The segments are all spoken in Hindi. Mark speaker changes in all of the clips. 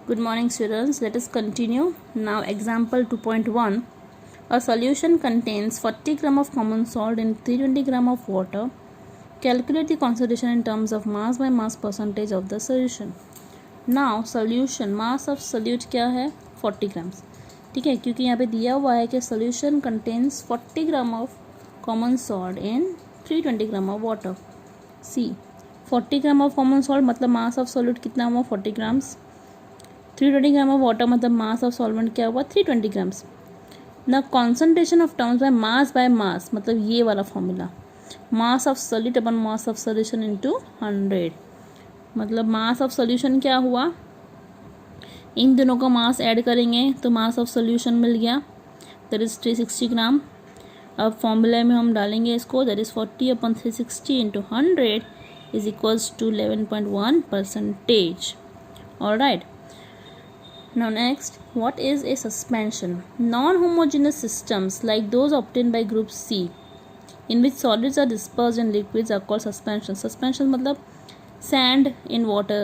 Speaker 1: Good morning, students. Let us continue. Now, example 2.1. A solution contains 40 gram of common salt in 320 gram of water. Calculate the concentration in terms of mass by mass percentage of the solution. Now, solution mass of solute क्या है 40 grams. ठीक है, क्योंकि यहाँ पे दिया हुआ है कि solution contains 40 gram of common salt in 320 gram of water. See, 40 gram of common salt मतलब mass of solute कितना हुआ 40 grams. 320 ग्राम ऑफ वाटर मतलब मास ऑफ सॉल्वेंट क्या हुआ 320 ग्राम्स. ना concentration of terms by mass मतलब ये वाला formula mass of solid upon mass of solution into 100 मतलब मास ऑफ सॉल्यूशन क्या हुआ, इन दोनों का मास ऐड करेंगे तो मास ऑफ सॉल्यूशन मिल गया दैट इज 360 ग्राम. अब फॉर्मूले में हम डालेंगे इसको that is 40 upon 360 into 100 is equals to 11.1%. Alright. Now next, what is a suspension? Non-homogeneous systems like those obtained by group C in which solids are dispersed and liquids are called suspension. Suspension मतलब sand in water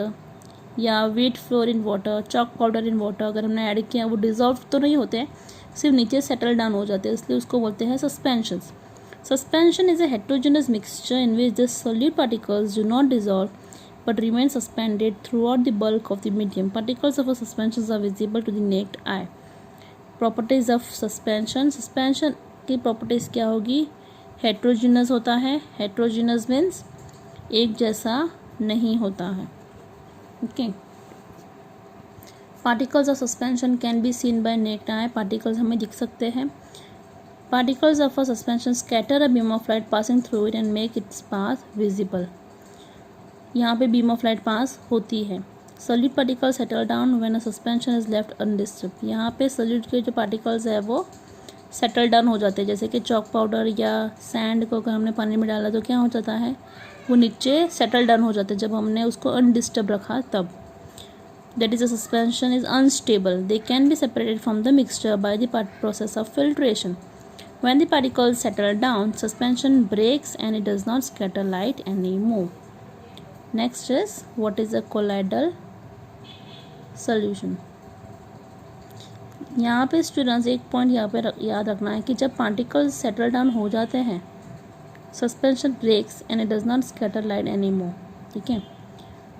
Speaker 1: या wheat flour in water, chalk powder in water अगर हमने ऐड किया वो डिजॉल्व तो नहीं होते हैं, सिर्फ नीचे सेटल डाउन हो जाते हैं, इसलिए उसको बोलते हैं suspensions. Suspension is a heterogeneous mixture in which the solute particles do not dissolve but remain suspended throughout the bulk of the medium. Particles of a suspension are visible to the naked eye. Properties of suspension. Suspension की properties क्या होगी, heterogeneous होता है. Heterogeneous means एक जैसा नहीं होता है. Okay. Particles of suspension can be seen by naked eye. Particles हमें दिख सकते हैं. Particles of a suspension scatter a beam of light passing through it and make its path visible. यहाँ पे बीम ऑफ लाइट पास होती है. Solid particle settle down when a suspension is left undisturbed. यहाँ पे सॉलिड के जो पार्टिकल्स है वो सेटल डाउन हो जाते हैं, जैसे कि चॉक पाउडर या सैंड को अगर हमने पानी में डाला तो क्या हो जाता है, वो नीचे सेटल डाउन हो जाते हैं जब हमने उसको अनडिस्टर्ब रखा तब. That is a suspension is unstable. They can be separated from the mixture by the process of filtration. When the particles settle down suspension breaks and it does not scatter light any more. Next is what is a colloidal solution. यहाँ पे स्टूडेंट्स एक पॉइंट यहाँ पे याद रखना है कि जब पार्टिकल्स सेटल डाउन हो जाते हैं suspension breaks and it does not scatter light any more. ठीक है,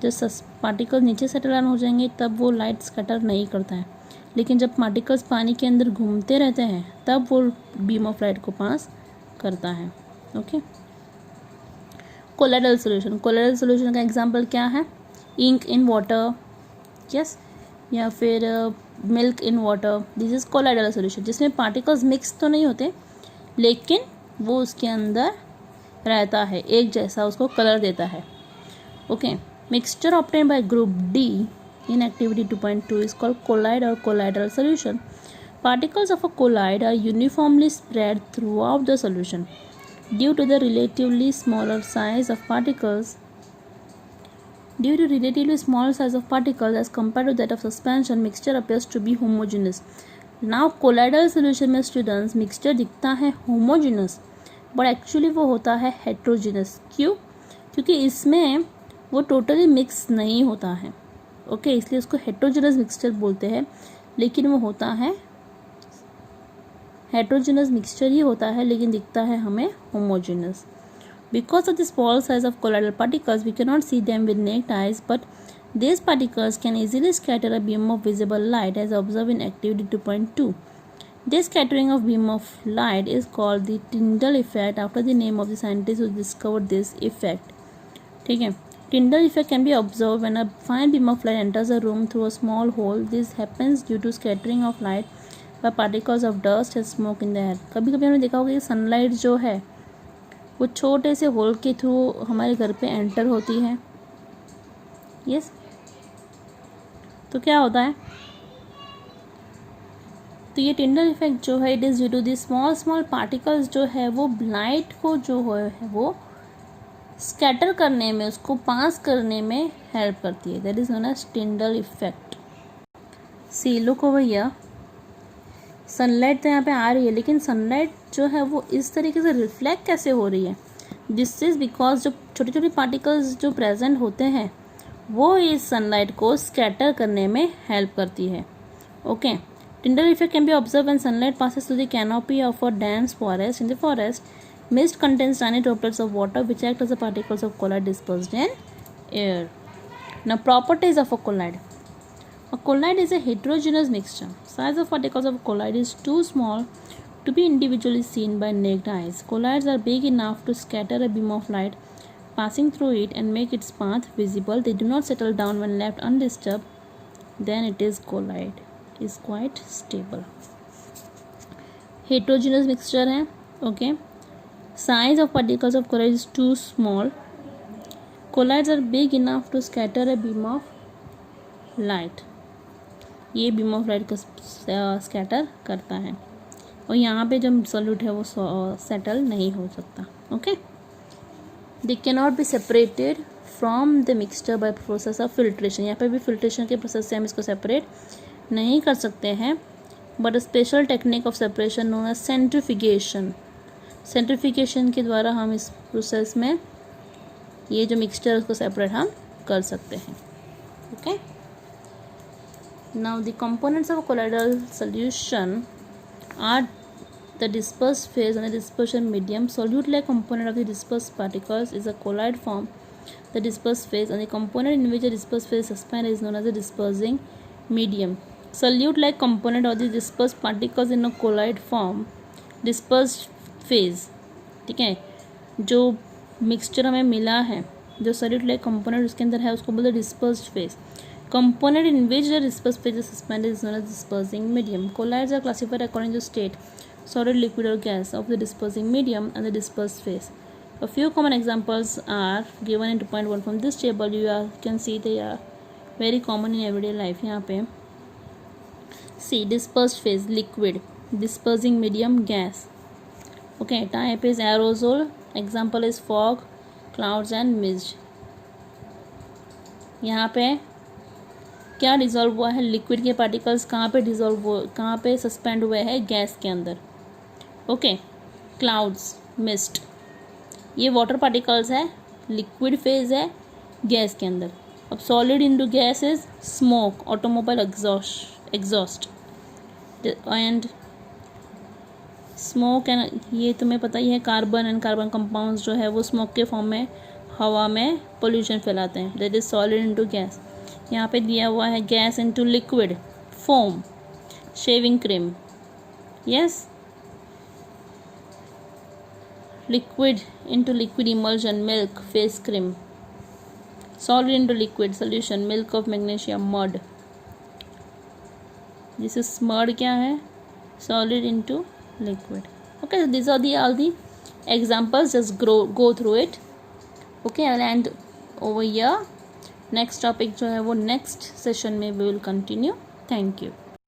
Speaker 1: जब पार्टिकल्स नीचे सेटल डाउन हो जाएंगे तब वो लाइट स्कैटर नहीं करता है, लेकिन जब पार्टिकल्स पानी के अंदर घूमते रहते हैं तब वो बीम ऑफ लाइट को पास करता है. Okay. Colloidal solution. Colloidal solution का एग्जांपल क्या है, इंक इन वाटर, यस, या फिर milk in water. This is colloidal solution जिसमें पार्टिकल्स मिक्स तो नहीं होते लेकिन वो उसके अंदर रहता है, एक जैसा उसको कलर देता है. Okay. Mixture obtained by group D in activity 2.2 is called colloid और colloidal solution. Particles of a colloid are uniformly spread throughout the solution. Due to the relatively smaller size of particles as compared to that of suspension, mixture appears to be homogeneous. Now colloidal solution में students mixture दिखता है homogeneous but actually वो होता है heterogeneous. क्यों? क्योंकि इसमें वो totally mix नहीं होता है. ओके, इसलिए उसको heterogeneous mixture बोलते हैं, लेकिन वो होता है हेट्रोजेनस मिक्सचर ही होता है लेकिन दिखता है हमें homogeneous. Because of the small size of colloidal particles we can not see them with naked eyes but these particles can easily scatter a beam of visible light as observed in activity 2.2. This scattering of beam of light is called the Tyndall effect after the name of the scientist who discovered this effect. ठीक है. Tyndall effect can be observed when a fine beam of light enters a room through a small hole. This happens due to scattering of light by particles of dust and smoke in the air. कभी कभी हमने देखा होगा कि सनलाइट जो है वो छोटे से होल के थ्रू हमारे घर पे एंटर होती है. यस. तो क्या होता है, तो ये टिंडल इफेक्ट जो है it is due to the small particles जो है वो लाइट को जो है वो स्कैटर करने में, उसको पास करने में हेल्प करती है. That is known as Tyndall effect. See look over here. Sunlight तो यहाँ पे आ रही है लेकिन सनलाइट जो है वो इस तरीके से रिफ्लेक्ट कैसे हो रही है, दिस इज़ बिकॉज जो छोटे छोटे पार्टिकल्स जो प्रेजेंट होते हैं वो इस सनलाइट को स्कैटर करने में हेल्प करती है. Okay. Tyndall effect can be observed when sunlight passes through the canopy of a dense forest. In the forest, mist contains tiny droplets of water which act as the particles of collide dispersed in air. Now, properties of a collide. A collide is a heterogeneous mixture. Size of particles of collide is too small to be individually seen by naked eyes. Collides are big enough to scatter a beam of light passing through it and make its path visible. They do not settle down when left undisturbed. Then it is collide. Is quite stable. Heterogeneous mixture है. Okay. Size of particles of collide is too small. Collides are big enough to scatter a beam of light. ये beam of light को scatter करता है और यहाँ पे जो solute है वो settle नहीं हो सकता. Okay. They cannot be separated from the mixture by process of filtration. यहाँ पे भी filtration के process से हम इसको separate नहीं कर सकते हैं. But special technique of separation known as centrifugation. Centrifugation के द्वारा हम इस प्रोसेस में ये जो मिक्सचर है उसको सेपरेट हम कर सकते हैं. Okay. Now the components of colloidal solution are the dispersed phase and the dispersion medium. Solute like component of the dispersed particles is a colloid form. The dispersed phase and the component in which the dispersed phase suspend is known as the dispersing medium. Solute like component of the dispersed particles in a collide form dispersed phase. ठीक है. जो मिक्सचर हमें मिला है जो solute like component उसके अंदर है उसको बोलते हैं dispersed phase. Component in which the dispersed phase is suspended is known as dispersing medium. Collides are classified according to state, solid, liquid or gas of the dispersing medium and the dispersed phase. A few common examples are given in 2.1 from this table. You can see they are very common in everyday life. यहाँ पे see dispersed phase liquid, dispersing medium gas. Okay. Type is aerosol. Example is fog, clouds and mist. यहाँ पे क्या डिजॉल्व हुआ है? लिक्विड के पार्टिकल्स कहाँ पे डिजॉल्व हुए, कहाँ पे सस्पेंड हुए हैं? गैस के अंदर. ओके. क्लाउड्स, मिस्ट, ये वाटर पार्टिकल्स है. लिक्विड फेज है गैस के अंदर. अब solid into gas is smoke, automobile exhaust and smoke and ये तुम्हें पता ही है कार्बन एंड कार्बन कंपाउंड्स जो है वो स्मोक के फॉर्म में हवा में पोल्यूशन फैलाते हैं. That is solid into gas. यहाँ पे दिया हुआ है gas into liquid, foam, shaving cream. Yes. Liquid into liquid emulsion, milk, face cream. Solid into liquid solution, milk of magnesia, mud. This is mud क्या है? Solid into liquid. Okay, so these are all the examples. Just go through it. Okay, I'll end over here. Next topic जो है वो next session में we will continue. Thank you.